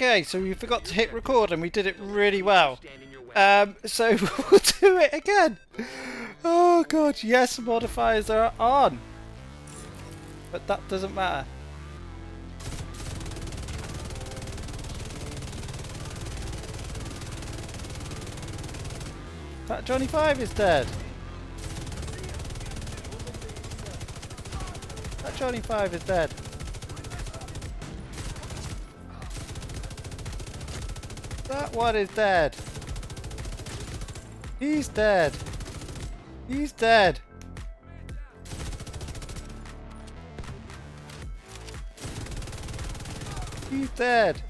Okay, so we forgot to hit record and we did it really well. So we'll do it again. Oh god, yes, modifiers are on. But that doesn't matter. That Johnny 5 is dead. That Johnny 5 is dead. That one is dead. He's dead. He's dead. He's dead.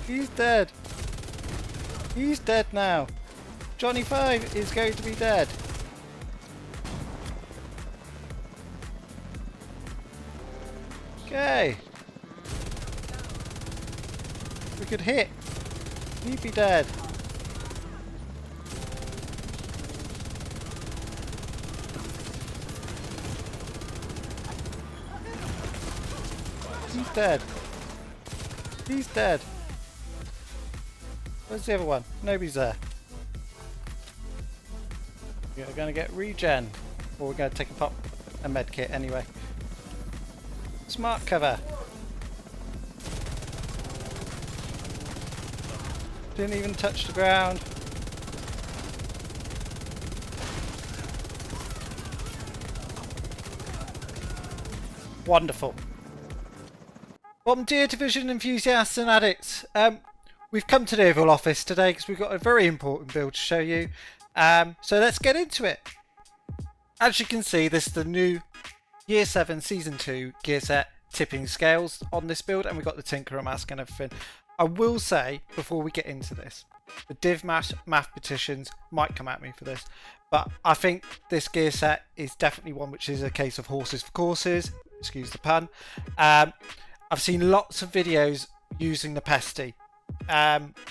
He's dead. He's dead now. Johnny 5 is going to be dead. Okay. We could hit. He'd be dead. He's dead. He's dead. Where's the other one? Nobody's there. We're going to get regen. Or we're going to take a med kit anyway. Smart cover. Didn't even touch the ground. Wonderful. Well, dear Division enthusiasts and addicts, we've come to the Oval Office today because we've got a very important build to show you. So let's get into it. As you can see, this is the new Year 7 Season 2 gear set tipping scales on this build, and we've got the Tinkerer mask and everything. I will say, before we get into this, the div mathematicians might come at me for this, but I think this gear set is definitely one which is a case of horses for courses, excuse the pun. I've seen lots of videos using the Pesty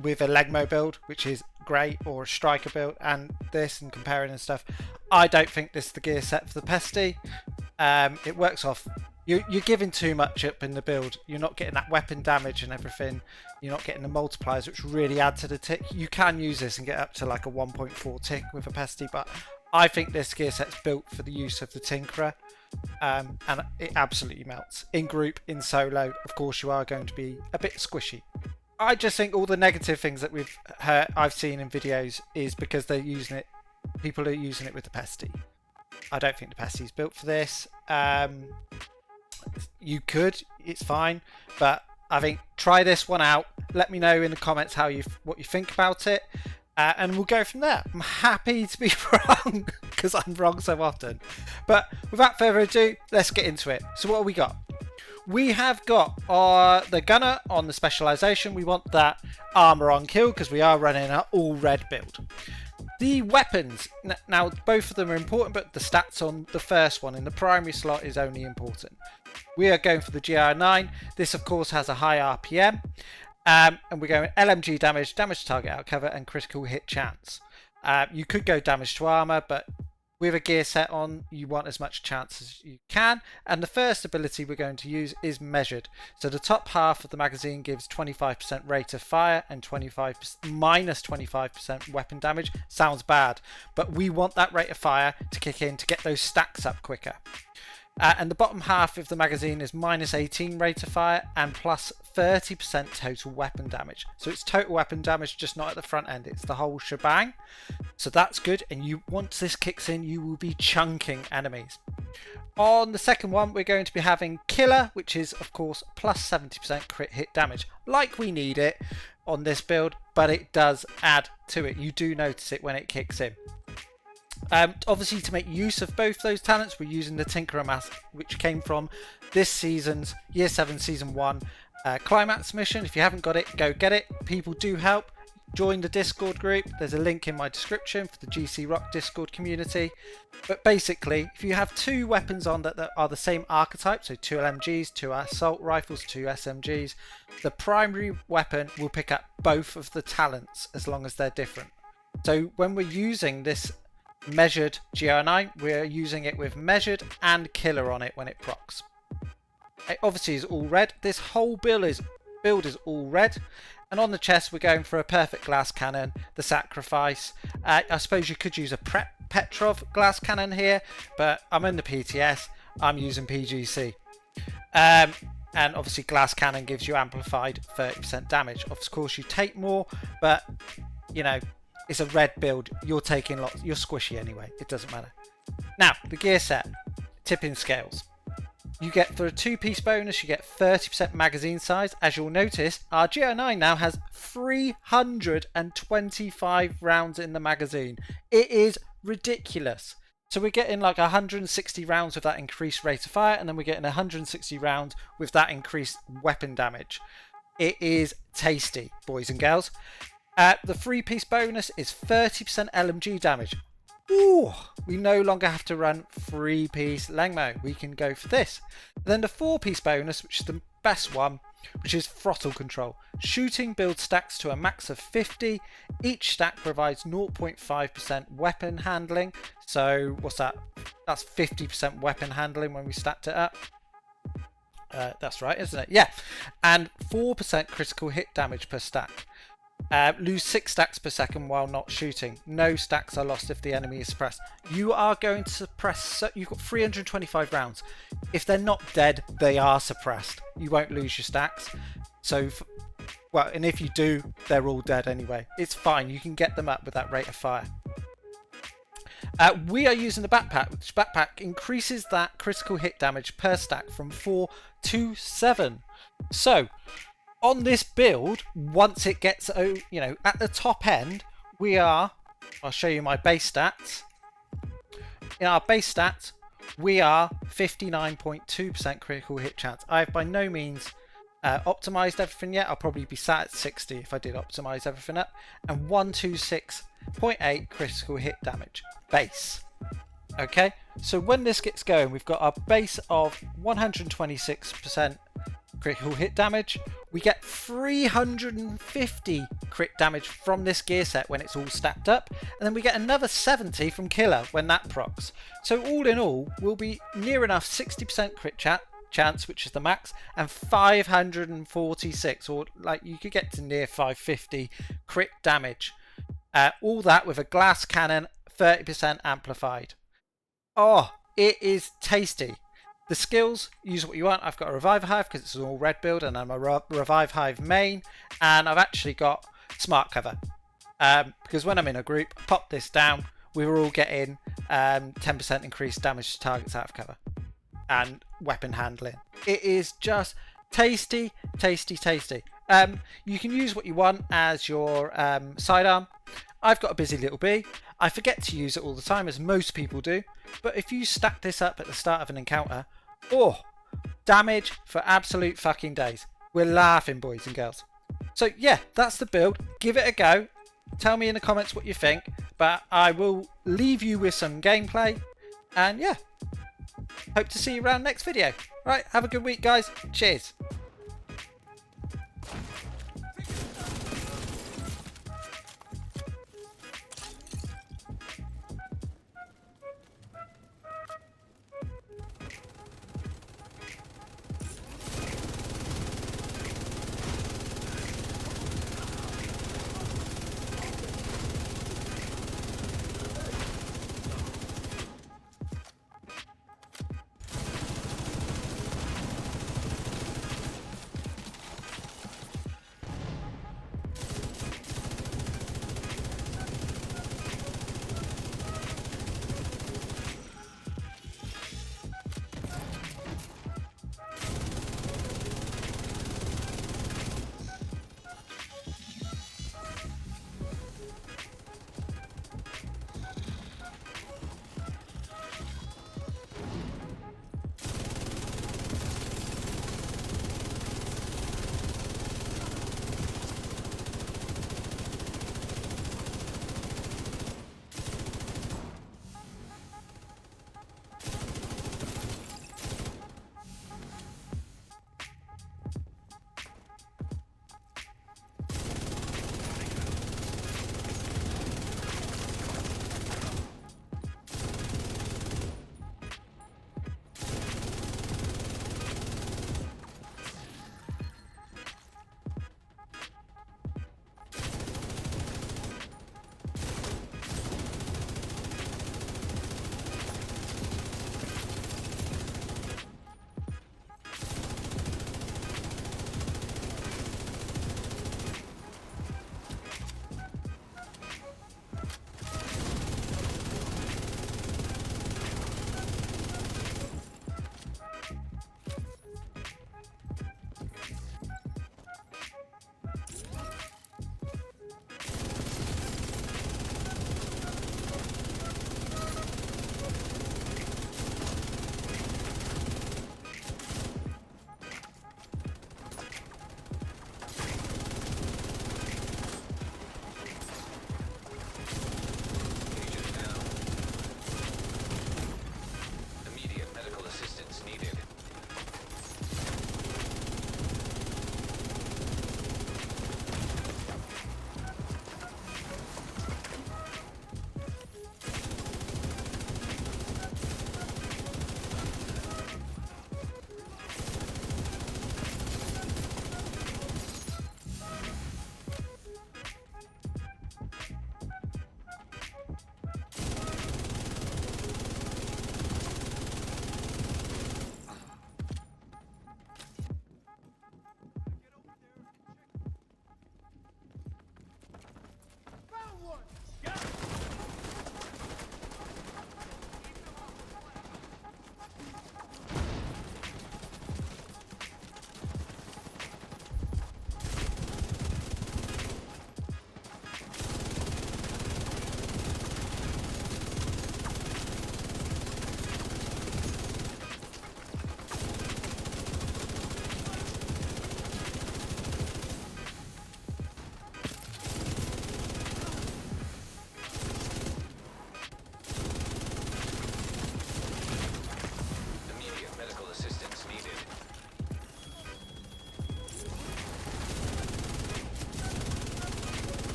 with a Legmo build, which is great, or a striker build, and this, and comparing and stuff. I don't think this is the gear set for the Pesty. It works off. You're giving too much up in the build. You're not getting that weapon damage and everything. You're not getting the multipliers, which really add to the tick. You can use this and get up to like a 1.4 tick with a Pesty, but I think this gear set's built for the use of the Tinkerer. And it absolutely melts. In group, in solo, of course you are going to be a bit squishy. I just think all the negative things that I've seen in videos is because they're using it. People are using it with the Pesty. I don't think the Pesty is built for this. You could, it's fine, but I think try this one out. Let me know in the comments what you think about it, and we'll go from there. I'm happy to be wrong because I'm wrong so often. But without further ado, let's get into it. So what have we got? We have got the gunner on the specialization. We want that armor on kill because we are running an all red build. The weapons, now both of them are important, but the stats on the first one in the primary slot is only important. We are going for the GR9. This of course has a high RPM, and we're going LMG damage, damage to target out cover, and critical hit chance. You could go damage to armor, but with a gear set on, you want as much chance as you can. And the first ability we're going to use is measured. So the top half of the magazine gives 25% rate of fire and minus 25% weapon damage. Sounds bad, but we want that rate of fire to kick in to get those stacks up quicker. And the bottom half of the magazine is minus 18 rate of fire and plus 30% total weapon damage. So it's total weapon damage, just not at the front end. It's the whole shebang. So that's good. And once this kicks in, you will be chunking enemies. On the second one, we're going to be having Killer, which is, of course, plus 70% crit hit damage. Like we need it on this build, but it does add to it. You do notice it when it kicks in. Obviously, to make use of both those talents, we're using the Tinkerer mask, which came from this season's Year 7 Season 1 Climax mission. If you haven't got it, go get it. People do help. Join the Discord group. There's a link in my description for the GCROCK Discord community. But basically, if you have two weapons on that are the same archetype, so two LMGs, two assault rifles, two SMGs, the primary weapon will pick up both of the talents as long as they're different. So when we're using this measured GR9, we're using it with measured and killer on it when it procs. It obviously is all red. This whole build is build is all red. And on the chest, we're going for a perfect glass cannon, the sacrifice. I suppose you could use a Petrov glass cannon here, but I'm in the PTS. I'm using PGC. And obviously glass cannon gives you amplified 30% damage. Of course, you take more, but you know, it's a red build. You're taking lots. You're squishy anyway. It doesn't matter. Now, the gear set, tipping scales. You get, for a 2-piece bonus, you get 30% magazine size. As you'll notice, our GR9 now has 325 rounds in the magazine. It is ridiculous. So we're getting like 160 rounds with that increased rate of fire, and then we're getting 160 rounds with that increased weapon damage. It is tasty, boys and girls. The 3-piece bonus is 30% LMG damage. Ooh, we no longer have to run 3-piece Lengmo. We can go for this. And then the 4-piece bonus, which is the best one, which is throttle control. Shooting builds stacks to a max of 50. Each stack provides 0.5% weapon handling. So what's that? That's 50% weapon handling when we stacked it up. That's right, isn't it? Yeah. And 4% critical hit damage per stack. Lose 6 stacks per second while not shooting. No stacks are lost if the enemy is suppressed. You are going to suppress, so you've got 325 rounds. If they're not dead, they are suppressed. You won't lose your stacks. So, well, and if you do, they're all dead anyway. It's fine. You can get them up with that rate of fire. We are using the backpack, which backpack increases that critical hit damage per stack from 4 to 7. So, on this build, once it gets, you know, at the top end, we are, I'll show you my base stats. In our base stats, we are 59.2% critical hit chance. I have by no means optimized everything yet. I'll probably be sat at 60 if I did optimize everything up. And 126.8 critical hit damage base. Okay, so when this gets going, we've got our base of 126% critical hit damage. We get 350 crit damage from this gear set when it's all stacked up, and then we get another 70 from Killer when that procs. So all in all, we'll be near enough 60% crit chance, which is the max, and 546, or like you could get to near 550 crit damage. All that with a glass cannon, 30% amplified. Oh, it is tasty. The skills, use what you want. I've got a Revive Hive because it's an all red build, and I'm a Revive Hive main, and I've actually got Smart Cover because when I'm in a group, I pop this down, we were all getting 10% increased damage to targets out of cover and weapon handling. It is just tasty, tasty, tasty. You can use what you want as your sidearm. I've got a busy little bee. I forget to use it all the time, as most people do, but if you stack this up at the start of an encounter, oh, damage for absolute fucking days. We're laughing, boys and girls. So yeah, that's the build. Give it a go. Tell me in the comments what you think, but I will leave you with some gameplay, and yeah, hope to see you around next video. Right, have a good week, guys. Cheers.